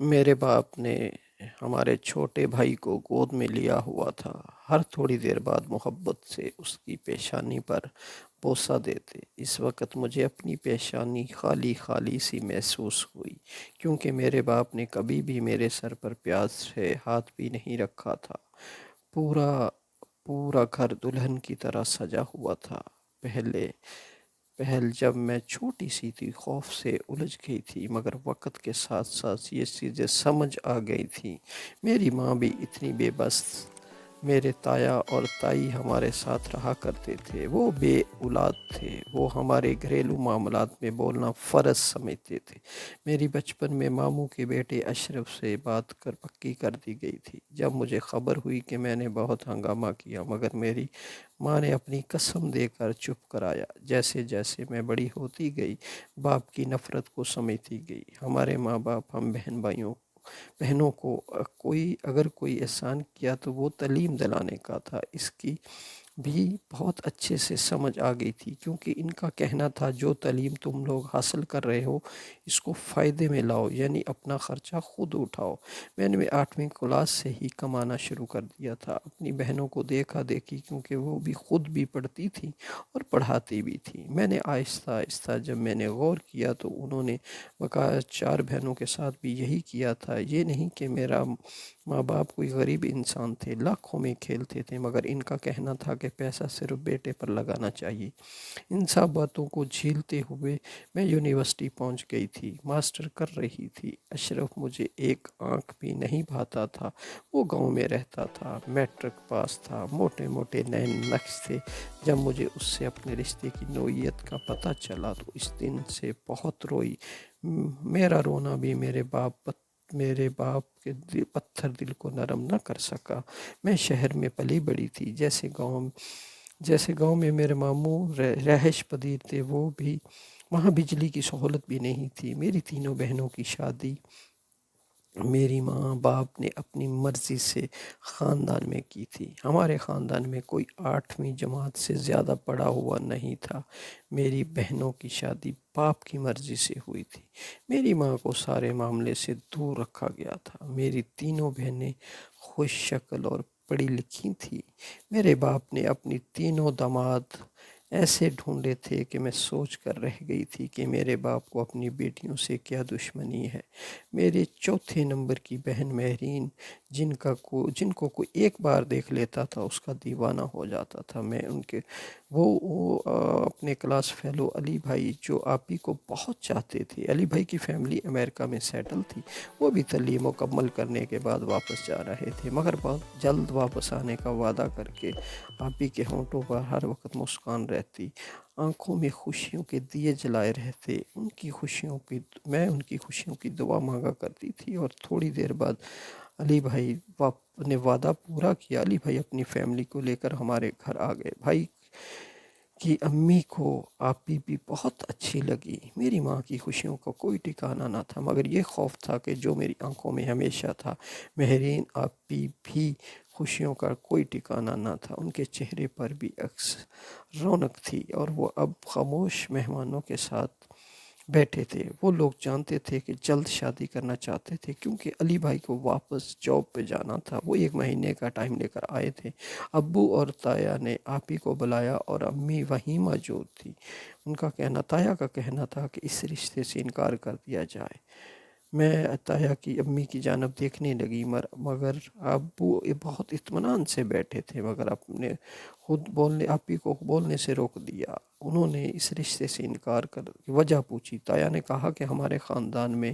میرے باپ نے ہمارے چھوٹے بھائی کو گود میں لیا ہوا تھا۔ ہر تھوڑی دیر بعد محبت سے اس کی پیشانی پر بوسہ دیتے۔ اس وقت مجھے اپنی پیشانی خالی خالی سی محسوس ہوئی، کیونکہ میرے باپ نے کبھی بھی میرے سر پر پیاز سے ہاتھ بھی نہیں رکھا تھا۔ پورا پورا گھر دلہن کی طرح سجا ہوا تھا۔ پہل جب میں چھوٹی سی تھی خوف سے الجھ گئی تھی، مگر وقت کے ساتھ ساتھ یہ چیزیں سمجھ آ گئی تھیں۔ میری ماں بھی اتنی بے بس۔ میرے تایا اور تائی ہمارے ساتھ رہا کرتے تھے۔ وہ بے اولاد تھے۔ وہ ہمارے گھریلو معاملات میں بولنا فرض سمجھتے تھے۔ میری بچپن میں ماموں کے بیٹے اشرف سے بات کر پکی کر دی گئی تھی۔ جب مجھے خبر ہوئی کہ میں نے بہت ہنگامہ کیا، مگر میری ماں نے اپنی قسم دے کر چپ کرایا۔ جیسے جیسے میں بڑی ہوتی گئی، باپ کی نفرت کو سمجھتی گئی۔ ہمارے ماں باپ ہم بہنوں کو اگر کوئی احسان کیا تو وہ تعلیم دلانے کا تھا۔ اس کی بھی بہت اچھے سے سمجھ آ گئی تھی، کیونکہ ان کا کہنا تھا جو تعلیم تم لوگ حاصل کر رہے ہو اس کو فائدے میں لاؤ، یعنی اپنا خرچہ خود اٹھاؤ۔ میں نے 8ویں کلاس سے ہی کمانا شروع کر دیا تھا، اپنی بہنوں کو دیکھا دیکھی، کیونکہ وہ بھی خود بھی پڑھتی تھیں اور پڑھاتی بھی تھیں۔ میں نے آہستہ آہستہ جب میں نے غور کیا تو انہوں نے بقایا 4 بہنوں کے ساتھ بھی یہی کیا تھا۔ یہ نہیں کہ میرا ماں باپ کوئی غریب انسان تھے، لاکھوں میں کھیلتے تھے، مگر ان کا کہنا تھا کہ پیسہ صرف بیٹے پر لگانا چاہیے۔ ان سب باتوں کو جھیلتے ہوئے میں یونیورسٹی پہنچ گئی تھی، ماسٹر کر رہی تھی۔ اشرف مجھے ایک آنکھ بھی نہیں بھاتا تھا۔ وہ گاؤں میں رہتا تھا، میٹرک پاس تھا، موٹے موٹے نئے نقش تھے۔ جب مجھے اس سے اپنے رشتے کی نوعیت کا پتہ چلا تو اس دن سے بہت روئی۔ میرا رونا بھی میرے باپ کے پتھر دل کو نرم نہ کر سکا۔ میں شہر میں پلی بڑی تھی، جیسے گاؤں میں میرے ماموں رہائش پذیر تھے، وہاں بجلی کی سہولت بھی نہیں تھی۔ میری تینوں بہنوں کی شادی میری ماں باپ نے اپنی مرضی سے خاندان میں کی تھی۔ ہمارے خاندان میں کوئی 8ویں جماعت سے زیادہ پڑھا ہوا نہیں تھا۔ میری بہنوں کی شادی باپ کی مرضی سے ہوئی تھی۔ میری ماں کو سارے معاملے سے دور رکھا گیا تھا۔ میری تینوں بہنیں خوش شکل اور پڑھی لکھی تھیں۔ میرے باپ نے اپنی تینوں داماد ایسے ڈھونڈے تھے کہ میں سوچ کر رہ گئی تھی کہ میرے باپ کو اپنی بیٹیوں سے کیا دشمنی ہے۔ میرے چوتھے نمبر کی بہن مہرین، جن کو کوئی ایک بار دیکھ لیتا تھا اس کا دیوانہ ہو جاتا تھا، وہ اپنے کلاس فیلو علی بھائی جو آپی کو بہت چاہتے تھے۔ علی بھائی کی فیملی امریکہ میں سیٹل تھی۔ وہ بھی تعلیم مکمل کرنے کے بعد واپس جا رہے تھے، مگر بہت جلد واپس آنے کا وعدہ کر کے۔ آپی کے ہونٹوں پر ہر وقت مسکان رہتی، آنکھوں میں خوشیوں کے دیے جلائے رہتے۔ میں ان کی خوشیوں کی دعا مانگا کرتی تھی، اور تھوڑی دیر بعد علی بھائی نے وعدہ پورا کیا۔ علی بھائی اپنی فیملی کو لے کر ہمارے گھر آ گئے۔ بھائی کی امی کو آپی بھی بہت اچھی لگی۔ میری ماں کی خوشیوں کا کوئی ٹھکانہ نہ تھا، مگر یہ خوف تھا کہ جو میری آنکھوں میں ہمیشہ تھا۔ مہرین آپی بھی خوشیوں کا کوئی ٹھکانہ نہ تھا، ان کے چہرے پر بھی رونق تھی، اور وہ اب خاموش مہمانوں کے ساتھ بیٹھے تھے۔ وہ لوگ جانتے تھے کہ جلد شادی کرنا چاہتے تھے، کیونکہ علی بھائی کو واپس جاب پہ جانا تھا۔ وہ 1 مہینے کا ٹائم لے کر آئے تھے۔ ابو اور تایا نے آپی کو بلایا اور امی وہیں موجود تھی۔ تایا کا کہنا تھا کہ اس رشتے سے انکار کر دیا جائے۔ میں تایا کی امی کی جانب دیکھنے لگی، مگر ابو بہت اطمینان سے بیٹھے تھے، مگر آپی کو بولنے سے روک دیا۔ انہوں نے اس رشتے سے انکار کر وجہ پوچھی۔ تایا نے کہا کہ ہمارے خاندان میں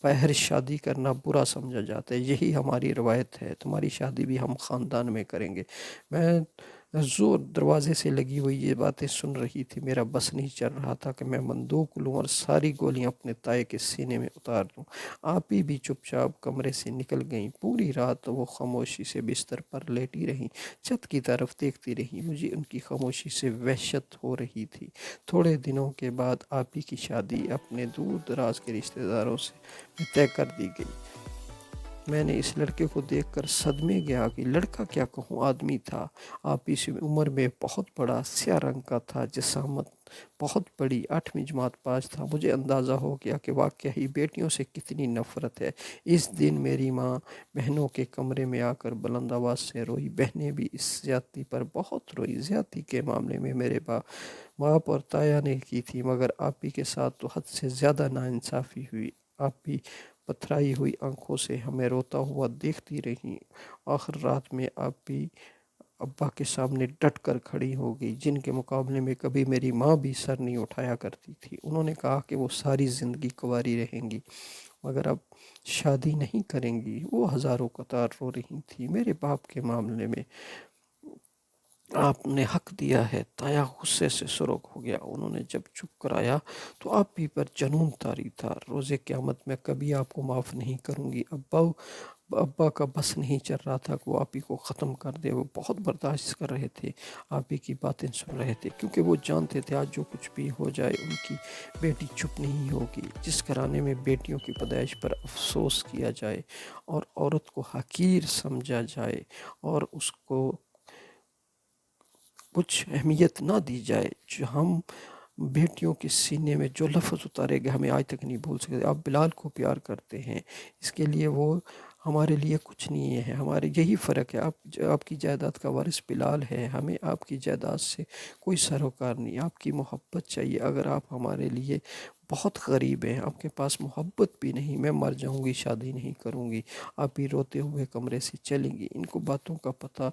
باہر شادی کرنا برا سمجھا جاتا ہے، یہی ہماری روایت ہے، تمہاری شادی بھی ہم خاندان میں کریں گے۔ میں زور دروازے سے لگی ہوئی یہ باتیں سن رہی تھی۔ میرا بس نہیں چل رہا تھا کہ میں بندوق لوں اور ساری گولیاں اپنے تائے کے سینے میں اتار دوں۔ آپی بھی چپ چاپ کمرے سے نکل گئیں۔ پوری رات وہ خاموشی سے بستر پر لیٹی رہیں، چھت کی طرف دیکھتی رہی۔ مجھے ان کی خاموشی سے وحشت ہو رہی تھی۔ تھوڑے دنوں کے بعد آپی کی شادی اپنے دور دراز کے رشتہ داروں سے طے کر دی گئی۔ میں نے اس لڑکے کو دیکھ کر صدمے گیا کہ لڑکا کیا کہوں آدمی تھا۔ آپی سے عمر میں بہت بڑا، سیاہ رنگ کا تھا، جسامت بہت بڑی 8ویں جماعت پاس تھا، مجھے اندازہ ہو گیا کہ واقعی بیٹیوں سے کتنی نفرت ہے۔ اس دن میری ماں بہنوں کے کمرے میں آ کر بلند آواز سے روئی۔ بہنیں بھی اس زیادتی پر بہت روئی۔ زیادتی کے معاملے میں میرے باپ اور تایا نے کی تھی، مگر آپی کے ساتھ تو حد سے زیادہ ناانصافی ہوئی۔ آپی پتھرائی ہوئی آنکھوں سے ہمیں روتا ہوا دیکھتی رہی۔ آخر رات میں آپی ابا کے سامنے ڈٹ کر کھڑی ہو گئی، جن کے مقابلے میں کبھی میری ماں بھی سر نہیں اٹھایا کرتی تھی۔ انہوں نے کہا کہ وہ ساری زندگی کنواری رہیں گی مگر اب شادی نہیں کریں گی۔ وہ ہزاروں قطار رو رہی تھی۔ میرے باپ کے معاملے میں آپ نے حق دیا ہے۔ تایا غصے سے سرخ ہو گیا۔ انہوں نے جب چپ کرایا تو آپی پر جنون طاری تھا۔ روز قیامت میں کبھی آپ کو معاف نہیں کروں گی۔ ابا کا بس نہیں چل رہا تھا کہ وہ آپی کو ختم کر دے۔ وہ بہت برداشت کر رہے تھے، آپی کی باتیں سن رہے تھے، کیونکہ وہ جانتے تھے آج جو کچھ بھی ہو جائے ان کی بیٹی چپ نہیں ہوگی۔ جس گھرانے میں بیٹیوں کی پیدائش پر افسوس کیا جائے اور عورت کو حقیر سمجھا جائے اور اس کو کچھ اہمیت نہ دی جائے، جو ہم بیٹیوں کے سینے میں جو لفظ اتارے گئے ہمیں آج تک نہیں بھول سکتے۔ آپ بلال کو پیار کرتے ہیں، اس کے لیے وہ ہمارے لیے کچھ نہیں ہے۔ ہمارے یہی فرق ہے، آپ کی جائیداد کا وارث بلال ہے، ہمیں آپ کی جائیداد سے کوئی سروکار نہیں۔ آپ کی محبت چاہیے۔ اگر آپ ہمارے لیے بہت غریب ہیں، آپ کے پاس محبت بھی نہیں، میں مر جاؤں گی، شادی نہیں کروں گی، آپ ہی روتے ہوئے کمرے سے چلیں گی۔ ان کو باتوں کا پتہ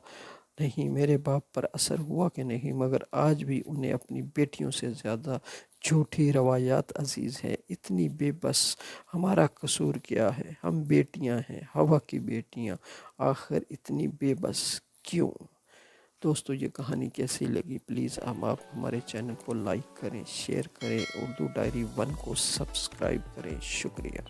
نہیں میرے باپ پر اثر ہوا کہ نہیں، مگر آج بھی انہیں اپنی بیٹیوں سے زیادہ جھوٹی روایات عزیز ہے۔ اتنی بے بس ہمارا قصور کیا ہے؟ ہم بیٹیاں ہیں، ہوا کی بیٹیاں، آخر اتنی بے بس کیوں؟ دوستو یہ کہانی کیسی لگی؟ پلیز آپ ہمارے چینل کو لائک کریں، شیئر کریں، اردو ڈائری 1 کو سبسکرائب کریں۔ شکریہ۔